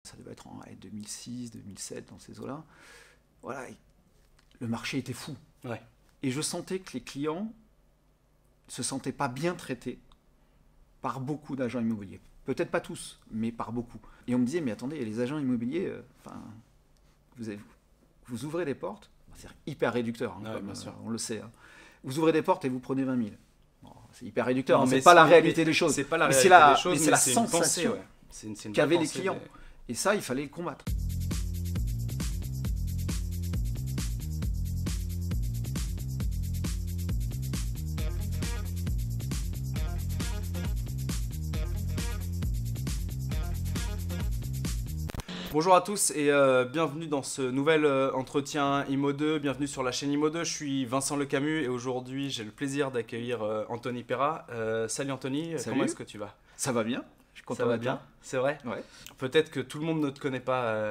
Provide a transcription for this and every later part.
Ça devait être en 2006, 2007, dans ces eaux-là. Voilà, le marché était fou. Ouais. Et je sentais que les clients se sentaient pas bien traités par beaucoup d'agents immobiliers. Peut-être pas tous, mais par beaucoup. Et on me disait, mais attendez, les agents immobiliers, vous ouvrez des portes, c'est hyper réducteur, hein, Ouais, bien sûr. on le sait. Hein. Vous ouvrez des portes et vous prenez 20 000. Bon, c'est hyper réducteur, Non, hein, mais c'est pas la réalité mais des choses. C'est pas la Mais réalité des choses, mais c'est mais la c'est une pensée, sensation ouais. C'est une vraie qu'avaient les pensée clients. Et ça, il fallait le combattre. Bonjour à tous et bienvenue dans ce nouvel entretien Imo2, bienvenue sur la chaîne Imo2, je suis Vincent Le Camus et aujourd'hui j'ai le plaisir d'accueillir Anthony Perra. Salut Anthony, Salut. Comment est-ce que tu vas? Ça va bien. Je suis content Ça va d'être bien, là. c'est vrai? Ouais. Peut-être que tout le monde ne te connaît pas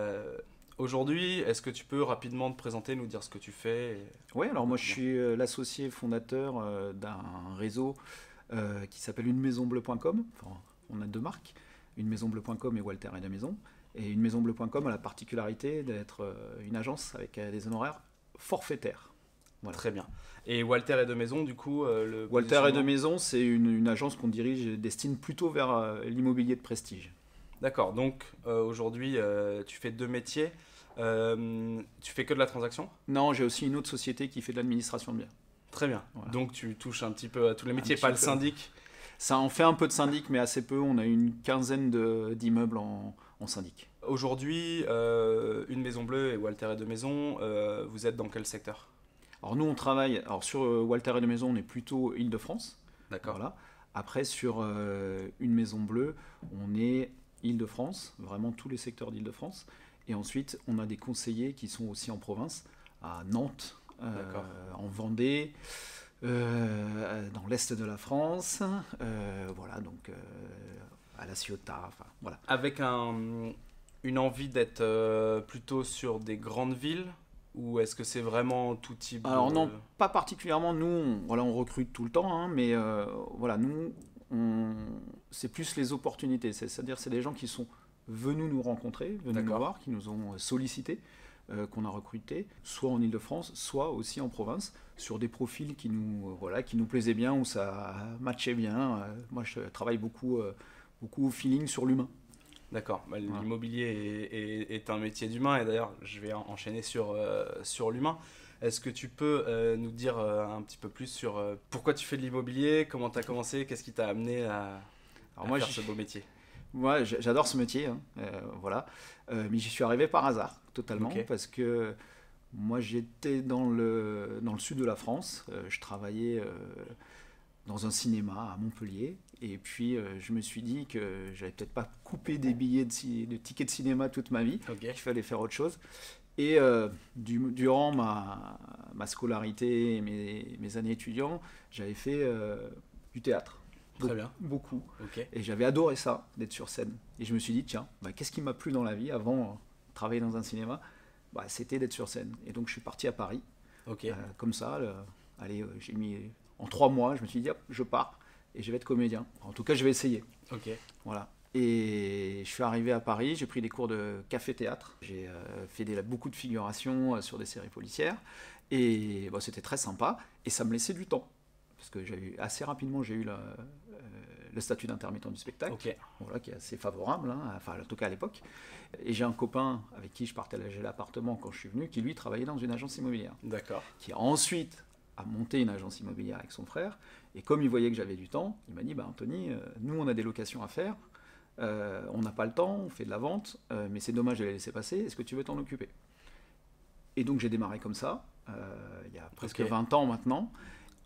aujourd'hui, est-ce que tu peux rapidement te présenter, nous dire ce que tu fais? Oui, alors moi je suis l'associé fondateur d'un réseau qui s'appelle unemaisonbleu.com. Enfin, on a deux marques, unemaisonbleu.com et Walter et la maison. Et unemaisonbleu.com a la particularité d'être une agence avec des honoraires forfaitaires. Voilà. Très bien. Et Walter et de Maison, du coup, Walter et de Maison, c'est une agence qu'on dirige et destine plutôt vers l'immobilier de prestige. D'accord, donc aujourd'hui tu fais deux métiers. Tu fais que de la transaction? Non, j'ai aussi une autre société qui fait de l'administration de biens. Très bien. Voilà. Donc tu touches un petit peu à tous les métiers, pas le syndic? Ça en fait un peu de syndic, mais assez peu. On a une quinzaine d'immeubles en syndic. Aujourd'hui, Une Maison Bleue et Walter et de Maison, vous êtes dans quel secteur? Alors nous, on travaille... Alors sur Walter et de Maison, on est plutôt Île-de-France. D'accord. Voilà. Après, sur Une Maison Bleue, on est Île-de-France, vraiment tous les secteurs d'Île-de-France. Et ensuite, on a des conseillers qui sont aussi en province, à Nantes, en Vendée, dans l'est de la France, voilà, donc à La Ciotat, enfin voilà. Avec une envie d'être plutôt sur des grandes villes, ou est-ce que c'est vraiment tout type Alors non, pas particulièrement. Nous, on recrute tout le temps, hein, mais voilà, nous, c'est plus les opportunités. C'est-à-dire, c'est des gens qui sont venus nous rencontrer, venus nous voir, qui nous ont sollicités, qu'on a recrutés, soit en Ile-de-France, soit aussi en province, sur des profils qui nous plaisaient bien, où ça matchait bien. Moi, je travaille beaucoup au feeling sur l'humain. D'accord, l'immobilier est un métier d'humain, et d'ailleurs je vais enchaîner sur l'humain. Est-ce que tu peux nous dire un petit peu plus sur pourquoi tu fais de l'immobilier, comment tu as commencé, qu'est-ce qui t'a amené à faire ce beau métier? Moi, j'adore ce métier, hein, voilà. Mais j'y suis arrivé par hasard, totalement, parce que moi j'étais dans le sud de la France, je travaillais dans un cinéma à Montpellier, et puis je me suis dit que j'allais peut-être pas couper des billets de tickets de cinéma toute ma vie, qu'il fallait faire autre chose. Et durant ma scolarité et mes années étudiantes, j'avais fait du théâtre. Très bien. Beaucoup. Et j'avais adoré ça, d'être sur scène. Et je me suis dit, tiens, qu'est-ce qui m'a plu dans la vie avant de travailler dans un cinéma? C'était d'être sur scène. Et donc je suis parti à Paris. Comme ça, j'ai mis en 3 mois, je me suis dit, hop, je pars et je vais être comédien. En tout cas, je vais essayer. Voilà. Et je suis arrivé à Paris, j'ai pris des cours de café-théâtre. J'ai fait beaucoup de figurations sur des séries policières. Et c'était très sympa. Et ça me laissait du temps. Parce que assez rapidement, j'ai eu le statut d'intermittent du spectacle, voilà, qui est assez favorable, hein, enfin, en tout cas à l'époque. Et j'ai un copain avec qui je partageais l'appartement quand je suis venu, qui lui travaillait dans une agence immobilière. Qui ensuite a monté une agence immobilière avec son frère. Et comme il voyait que j'avais du temps, il m'a dit, Anthony, nous on a des locations à faire, on n'a pas le temps, on fait de la vente, mais c'est dommage de les laisser passer, est-ce que tu veux t'en occuper? Et donc j'ai démarré comme ça, il y a presque 20 ans maintenant.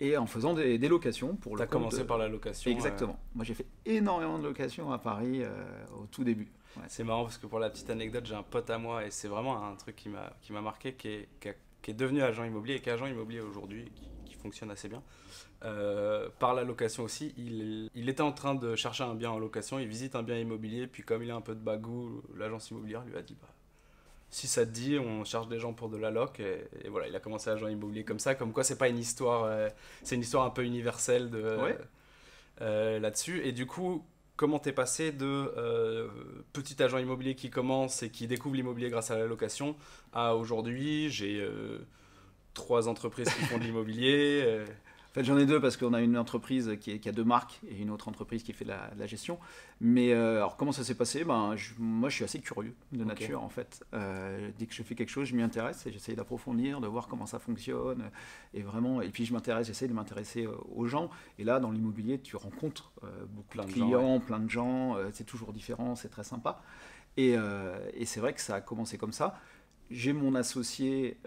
Et en faisant des locations pour le compte. Tu as commencé par la location. Exactement. Moi, j'ai fait énormément de locations à Paris au tout début. Ouais. C'est marrant parce que pour la petite anecdote, j'ai un pote à moi et c'est vraiment un truc qui m'a marqué, qui est devenu agent immobilier et qui est agent immobilier aujourd'hui, qui fonctionne assez bien. Par la location aussi, il était en train de chercher un bien en location, il visite un bien immobilier, puis comme il a un peu de bagou, l'agence immobilière lui a dit si ça te dit, on cherche des gens pour de la loc. Et voilà, il a commencé agent immobilier comme ça. Comme quoi, c'est pas une histoire... c'est une histoire un peu universelle là-dessus. Et du coup, comment t'es passé de petit agent immobilier qui commence et qui découvre l'immobilier grâce à la location à aujourd'hui, j'ai 3 entreprises qui font de l'immobilier. En fait, j'en ai 2 parce qu'on a une entreprise qui a 2 marques et une autre entreprise qui fait de la gestion. Mais alors, comment ça s'est passé? Moi, je suis assez curieux de nature, en fait. Dès que je fais quelque chose, je m'y intéresse et j'essaye d'approfondir, de voir comment ça fonctionne. Et puis, j'essaye de m'intéresser aux gens. Et là, dans l'immobilier, tu rencontres beaucoup de clients, plein de gens. C'est toujours différent, c'est très sympa. Et c'est vrai que ça a commencé comme ça. J'ai mon associé,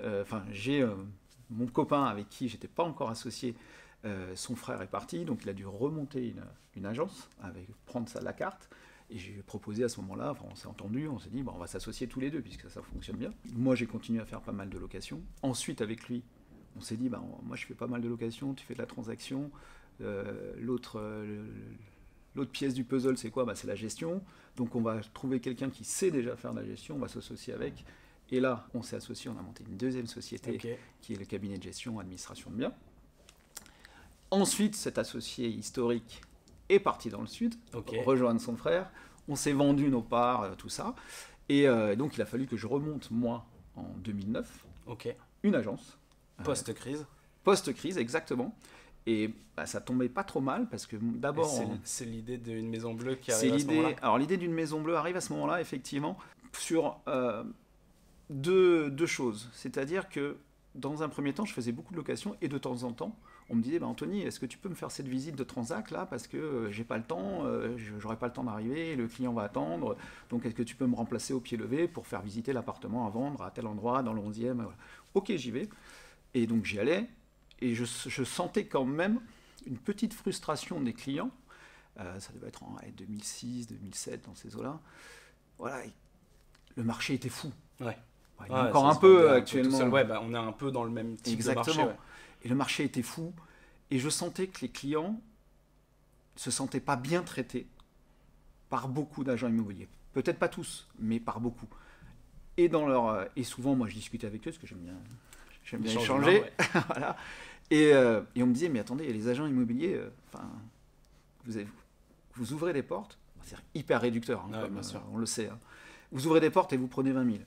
mon copain avec qui j'étais pas encore associé, son frère est parti, donc il a dû remonter une agence, prendre ça à la carte. Et j'ai proposé à ce moment-là, on s'est entendu, on s'est dit, on va s'associer tous les deux puisque ça fonctionne bien. Moi, j'ai continué à faire pas mal de locations. Ensuite, avec lui, on s'est dit, moi, je fais pas mal de locations, tu fais de la transaction. L'autre pièce du puzzle, c'est quoi? C'est la gestion. Donc, on va trouver quelqu'un qui sait déjà faire de la gestion, on va s'associer avec. Et là, on s'est associé, on a monté une deuxième société qui est le cabinet de gestion, administration de biens. Ensuite, cet associé historique est parti dans le sud, rejoindre son frère. On s'est vendu nos parts, tout ça. Et donc, il a fallu que je remonte, moi, en 2009, une agence. Post-crise. Post-crise, exactement. Et ça tombait pas trop mal parce que d'abord... C'est l'idée d'une maison bleue qui arrive à ce moment-là. Alors, l'idée d'une maison bleue arrive à ce moment-là, effectivement, sur... Deux choses. C'est-à-dire que dans un premier temps, je faisais beaucoup de locations et de temps en temps, on me disait Anthony, est-ce que tu peux me faire cette visite de Transac là parce que j'ai pas le temps, j'aurai pas le temps d'arriver, le client va attendre. Donc est-ce que tu peux me remplacer au pied levé pour faire visiter l'appartement à vendre à tel endroit dans le 11e? Voilà. Ok, j'y vais. Et donc j'y allais et je sentais quand même une petite frustration des clients. Ça devait être en 2006, 2007 dans ces eaux-là. Voilà, le marché était fou. Ouais. Encore un peu actuellement. On est un peu dans le même type de marché. Ouais. Et le marché était fou. Et je sentais que les clients se sentaient pas bien traités par beaucoup d'agents immobiliers. Peut-être pas tous, mais par beaucoup. Et souvent, moi, je discutais avec eux parce que j'aime bien échanger. Voilà. Et on me disait, mais attendez, les agents immobiliers, vous ouvrez des portes. C'est hyper réducteur, on le sait. Vous ouvrez des portes et vous prenez 20 000.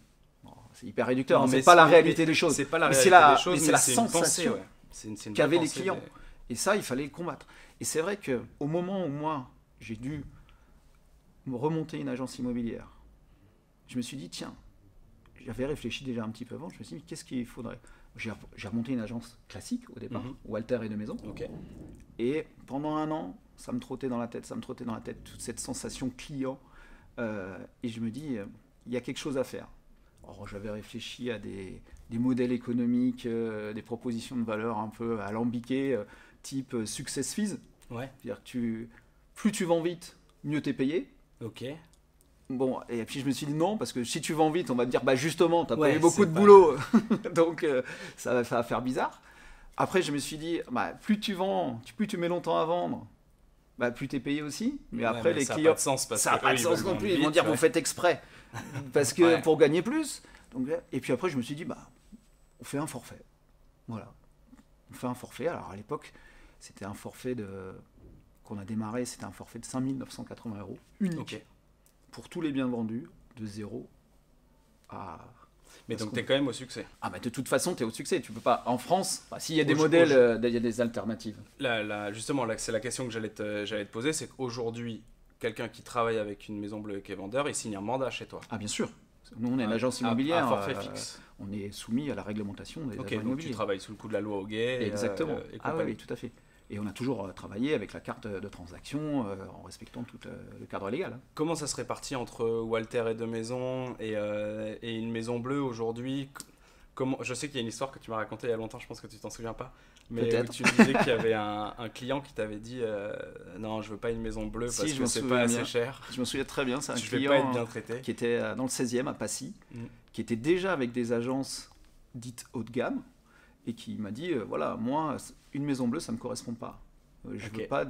C'est hyper réducteur, c'est pas la réalité des choses. C'est pas la réalité des choses, mais c'est la sensation qu'avaient les clients. Et ça, il fallait le combattre. Et c'est vrai qu'au moment où moi, j'ai dû me remonter une agence immobilière, je me suis dit, tiens, j'avais réfléchi déjà un petit peu avant, je me suis dit, qu'est-ce qu'il faudrait? J'ai remonté une agence classique au départ, Walter et de Maison. Et pendant un an, ça me trottait dans la tête, toute cette sensation client. Et je me dis, il y a quelque chose à faire. Alors, j'avais réfléchi à des modèles économiques, des propositions de valeur un peu alambiquées, type success fees. C'est-à-dire que plus tu vends vite, mieux t'es payé. Bon, et puis je me suis dit non, parce que si tu vends vite, on va te dire, justement, t'as pas eu beaucoup de boulot, donc ça va faire bizarre. Après, je me suis dit, plus tu vends, plus tu mets longtemps à vendre, plus t'es payé aussi. Mais après, les clients, ça n'a pas de sens non plus. Ils vont dire, vous faites exprès. Parce que pour gagner plus. Donc, et puis après, je me suis dit, on fait un forfait. Voilà. On fait un forfait. Alors à l'époque, c'était un forfait qu'on a démarré, c'était un forfait de 5 980 € unique. Pour tous les biens vendus, de 0 à... Mais donc tu es quand même au succès. De toute façon, tu es au succès. Tu peux pas... En France, s'il y a des modèles, il y a des alternatives. Justement, c'est la question que j'allais te poser, c'est qu'aujourd'hui, quelqu'un qui travaille avec une maison bleue et qui est vendeur, il signe un mandat chez toi. Bien sûr. Nous, on est une agence immobilière. Un forfait fixe. On est soumis à la réglementation des agents immobiliers. Donc tu travailles sous le coup de la loi Hoguet. Exactement. Oui, tout à fait. Et on a toujours travaillé avec la carte de transaction en respectant tout le cadre légal. Comment ça se répartit entre Walter et de Maison et une maison bleue aujourd'hui? Je sais qu'il y a une histoire que tu m'as racontée il y a longtemps, je pense que tu t'en souviens pas. Mais où tu disais qu'il y avait un client qui t'avait dit non, je veux pas une maison bleue parce que c'est pas assez cher. Je me souviens très bien, c'est un client vais pas être bien traité. Qui était dans le 16e à Passy, qui était déjà avec des agences dites haut de gamme et qui m'a dit voilà, moi, une maison bleue, ça me correspond pas. Je veux pas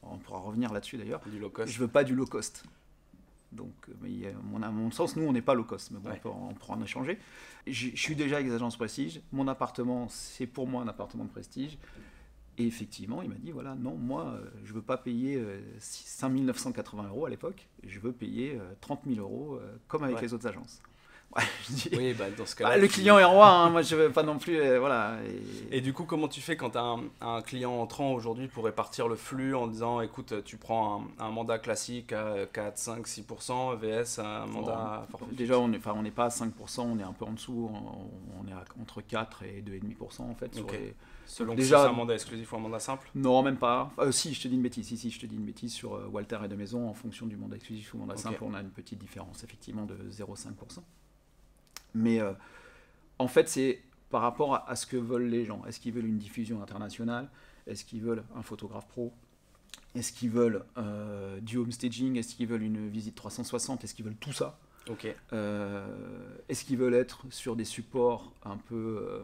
on pourra revenir là-dessus d'ailleurs. Du low cost. Je veux pas du low cost. Donc, à mon sens, nous, on n'est pas low cost, mais on pourra en échanger. Je suis déjà avec des agences prestige. Mon appartement, c'est pour moi un appartement de prestige. Et effectivement, il m'a dit, voilà, non, moi, je ne veux pas payer 5 980 € à l'époque, je veux payer 30 000 € comme avec les autres agences. Ouais, je dis, oui, dans ce cas-là, le client est roi, hein, moi je veux pas non plus, voilà. Et du coup, comment tu fais quand tu as un client entrant aujourd'hui pour répartir le flux en disant, écoute, tu prends un mandat classique à 4, 5, 6% VS un mandat forfait? Déjà, on n'est pas à 5%, on est un peu en dessous, on est entre 4 et 2,5% en fait. Okay. Selon déjà, que c'est un mandat exclusif ou un mandat simple? Non, même pas. Si, je te dis une bêtise. Si, je te dis une bêtise sur Walter et de Maison, en fonction du mandat exclusif ou mandat simple, on a une petite différence effectivement de 0,5%. Mais en fait, c'est par rapport à ce que veulent les gens. Est-ce qu'ils veulent une diffusion internationale? Est-ce qu'ils veulent un photographe pro? Est-ce qu'ils veulent du home staging? Est-ce qu'ils veulent une visite 360? Est-ce qu'ils veulent tout ça? Est-ce qu'ils veulent être sur des supports un peu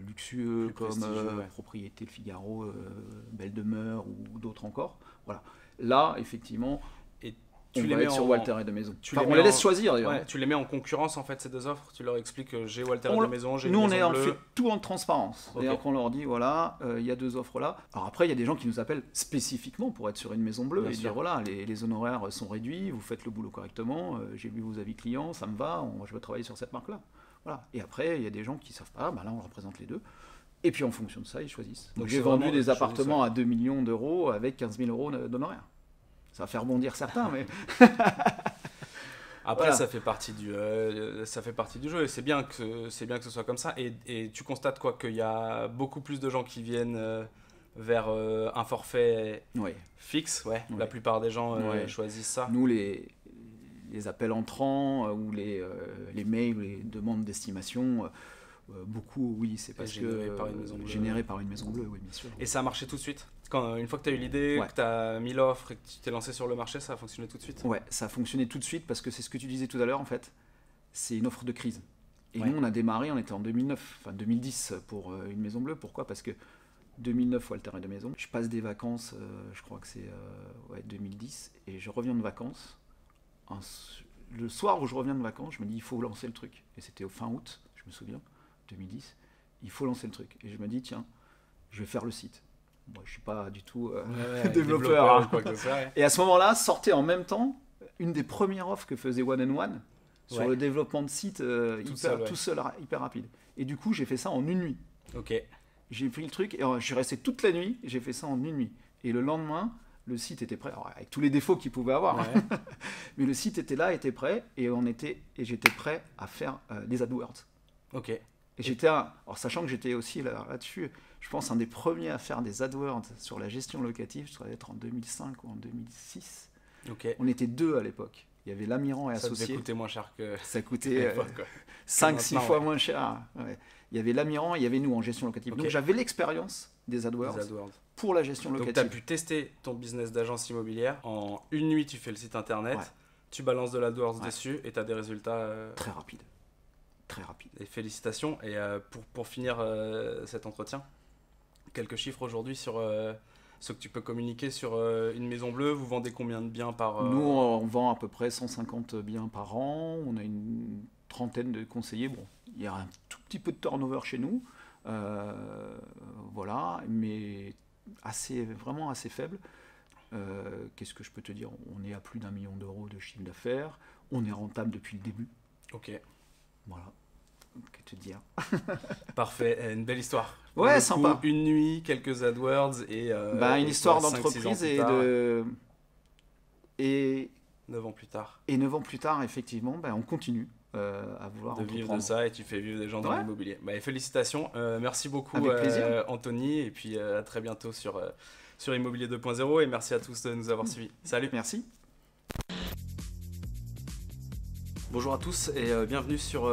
luxueux comme Propriété, Le Figaro, Belle Demeure ou d'autres encore? Voilà. Là, effectivement, on va être sur Walter et de Maison. On les laisse choisir d'ailleurs. Ouais, tu les mets en concurrence en fait ces deux offres. Tu leur expliques que j'ai Walter et de Maison, j'ai Nous on fait tout en transparence. C'est-à-dire qu'on leur dit voilà, il y a deux offres là. Alors après il y a des gens qui nous appellent spécifiquement pour être sur une maison bleue et dire voilà les honoraires sont réduits, vous faites le boulot correctement, j'ai vu vos avis clients, ça me va, je veux travailler sur cette marque là. Voilà. Et après il y a des gens qui savent pas, là on leur présente les deux. Et puis en fonction de ça ils choisissent. Donc j'ai vendu des appartements à 2 millions d'euros avec 15 000 € d'honoraires. Ça va faire rebondir certains, mais... Après, ça fait partie du jeu et c'est bien que ce soit comme ça. Et tu constates quoi, qu'il y a beaucoup plus de gens qui viennent vers un forfait fixe. La plupart des gens choisissent ça. Nous, les appels entrants ou les mails, les demandes d'estimation... beaucoup, oui, c'est parce généré par une maison bleue, oui, bien sûr. Et ça a marché tout de suite? Une fois que tu as eu l'idée, que tu as mis l'offre et que tu t'es lancé sur le marché, ça a fonctionné tout de suite? Ouais, ça a fonctionné tout de suite parce que c'est ce que tu disais tout à l'heure en fait. C'est une offre de crise. Et nous, on a démarré, on était en 2010 pour une maison bleue. Pourquoi? Parce que 2009, Walter et de Maison. Je passe des vacances, je crois que c'est 2010, et je reviens de vacances. Le soir où je reviens de vacances, je me dis il faut lancer le truc. Et c'était au fin août, je me souviens. 2010, il faut lancer le truc. Et je me dis, tiens, je vais faire le site. Moi, je ne suis pas du tout développeur. Je crois que ça, Et à ce moment-là, sortait en même temps une des premières offres que faisait One & One sur le développement de site tout seul, hyper rapide. Et du coup, j'ai fait ça en une nuit. J'ai pris le truc et je suis resté toute la nuit. J'ai fait ça en une nuit. Et le lendemain, le site était prêt. Alors, avec tous les défauts qu'il pouvait avoir. Mais le site était là, était prêt. Et j'étais prêt à faire des AdWords. Et alors sachant que j'étais aussi là-dessus, je pense un des premiers à faire des AdWords sur la gestion locative, ça doit être en 2005 ou en 2006. On était deux à l'époque. Il y avait l'Amiran et associés. Ça devait coûter moins cher que... Ça coûtait 5-6 fois moins cher. Ouais. Il y avait l'Amiran et il y avait nous en gestion locative. Donc j'avais l'expérience des AdWords pour la gestion locative. Donc tu as pu tester ton business d'agence immobilière. En une nuit, tu fais le site internet, tu balances de l'AdWords dessus et tu as des résultats... Très rapides. Très rapide. Et félicitations. Et pour finir cet entretien, quelques chiffres aujourd'hui sur ce que tu peux communiquer sur une maison bleue. Vous vendez combien de biens par... Nous, on vend à peu près 150 biens par an. On a une trentaine de conseillers. Bon, il y a un tout petit peu de turnover chez nous. Voilà, mais vraiment assez faible. Qu'est-ce que je peux te dire? On est à plus d'1 million d'euros de chiffre d'affaires. On est rentable depuis le début. Voilà, que te dire. Parfait, une belle histoire. Ouais, sympa. Une nuit, quelques AdWords et... une histoire d'entreprise et 9 ans plus tard. Et 9 ans plus tard, effectivement, on continue à vouloir vivre de ça et tu fais vivre des gens dans l'immobilier. Félicitations, merci beaucoup Anthony et puis à très bientôt sur Immobilier 2.0 et merci à tous de nous avoir suivis. Salut. Merci. Bonjour à tous et bienvenue sur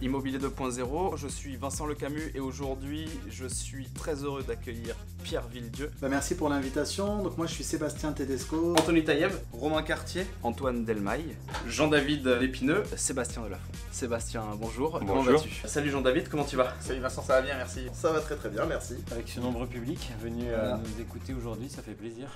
Immobilier 2.0. Je suis Vincent Lecamus et aujourd'hui je suis très heureux d'accueillir Pierre Villedieu. Merci pour l'invitation. Donc moi je suis Sébastien Tedesco. Anthony Taïeb, Romain Cartier, Antoine Delmaille, Jean-David Lépineux, Sébastien Delafont. Sébastien, bonjour. Comment vas-tu? Salut Jean-David, comment tu vas? Salut Vincent, ça va bien, merci. Ça va très très bien, merci. Avec ce nombreux public venu nous écouter aujourd'hui, ça fait plaisir.